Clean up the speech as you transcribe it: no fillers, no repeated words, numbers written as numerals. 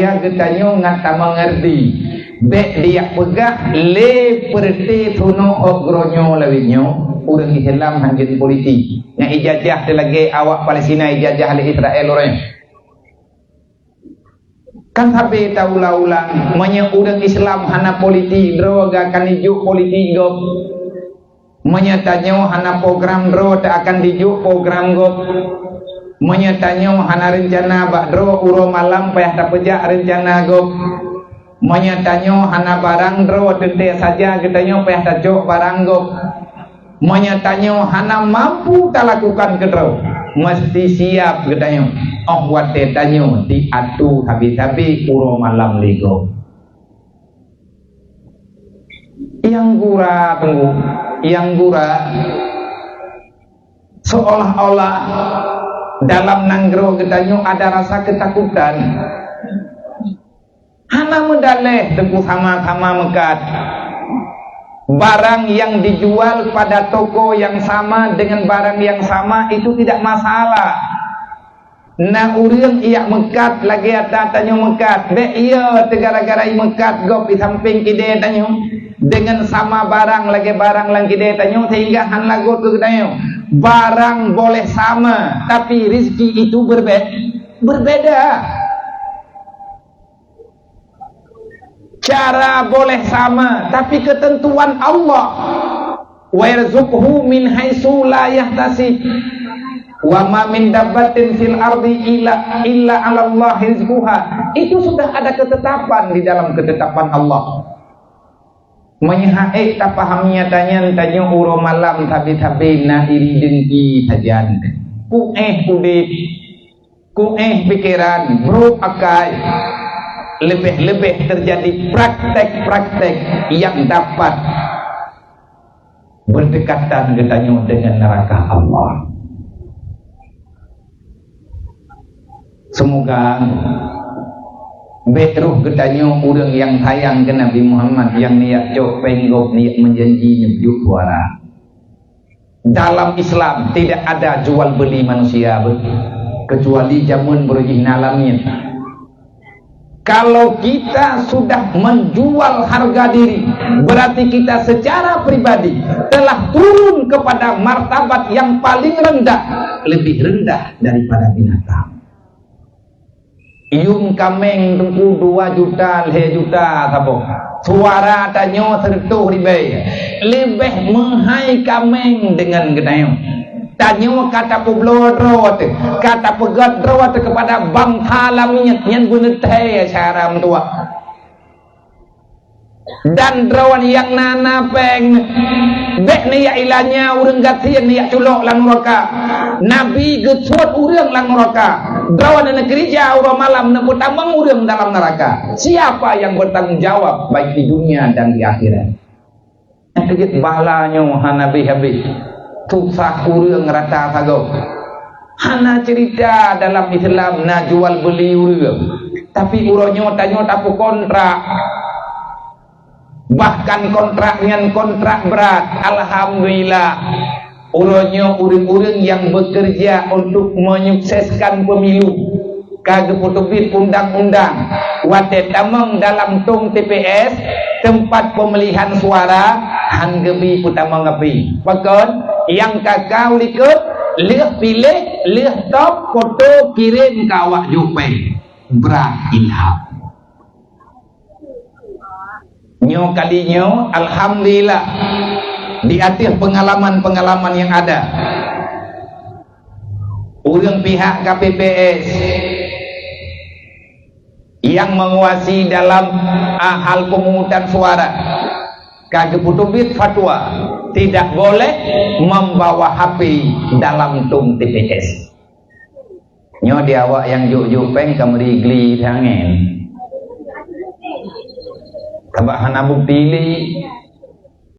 dia getanyo ngata mengerti bek dia pegah le perti tuno ogronyo lawinyo urang Islam hanjin politik yang ijazah lagi awak Palestina ijazah le Israel orang kan sampai ulang-ulang manya urang Islam hana politik droga akan dijuk politik gop menyatanya hana program dro tak akan dijuk program gop menyatanya hana rencana bakdro uro malam payah tak pejak rencana gop menyatanya hana barang dro tente saja katanya payah tak jok barang gop menyatanya hana mampu tak lakukan kedro mesti siap katanya oh wate tanyo diatu habis-habis uro malam ligo yang gura tunggu yang gura seolah-olah dalam nanggro gedanyo ada rasa ketakutan hana medaleh tengku sama-sama mekat barang yang dijual pada toko yang sama dengan barang yang sama itu tidak masalah na urang iya mekat lagi ada tanyo mekat be iya tegara-gara mekat gop di samping kide tanyo dengan sama barang lagi barang lang kide tanyo sehingga han lagot ke tanyo barang boleh sama tapi rezeki itu berbeda cara boleh sama tapi ketentuan Allah wa yarzuqhu min haitsu la yahtasib wa ma min dabbatin fil ardi illa 'ala Allah rizquha itu sudah ada ketetapan di dalam ketetapan Allah menyahaik tak pahamnya tanya uro malam tabi-tabi na iri dengki sajan ku udip ku pikiran bro akai lebih-lebih terjadi praktek-praktek yang dapat berdekatan katanya dengan neraka Allah. Semoga betruh katanya orang yang sayang ke Nabi Muhammad yang niat jauh penggok niat menjanji nyebut suara. Dalam Islam tidak ada jual beli manusia kecuali zaman berjin alamnya. Kalau kita sudah menjual harga diri, berarti kita secara pribadi telah turun kepada martabat yang paling rendah, lebih rendah daripada binatang. Ium kameng tungku 2 juta, 3 juta sabo. Suara tanyo sertuh ribai. Lebih menghai kameng dengan genayong. Tanyo kata publodrot, kata pegadrot kepada bangsa laminya yang gunetai cara mentua. Dan drawan yang nana peng bek ni ya ilanya urang gatian ni ya culok lang neraka. Nabi gesuat urang lang neraka. Drawan negeri jauh malam nebut tamang urang dalam neraka. Siapa yang bertanggung jawab baik di dunia dan di akhirat? Tegit bahalanya hanabi habis. Susah urang rata sago. Hana cerita dalam Islam na jual beli urang. Tapi uronyo tanyo tapu kontrak. Bahkan kontraknya kontrak berat. Alhamdulillah uronyo urang-urang yang bekerja untuk menyukseskan pemilu kagak potobit undang-undang wate tamang dalam tung TPS tempat pemilihan suara hanggebi putamang api pakon yang kakau likut leh pilih leh top foto kirim kawak jupe berat ilham nyo kalinya alhamdulillah di atas pengalaman-pengalaman yang ada urang pihak KPPS yang menguasai dalam hal pemungutan suara kagak putubit fatwa tidak boleh membawa HP dalam tung TPS nyo di awak yang juk-juk peng kameri gli tangen kabak hana bukti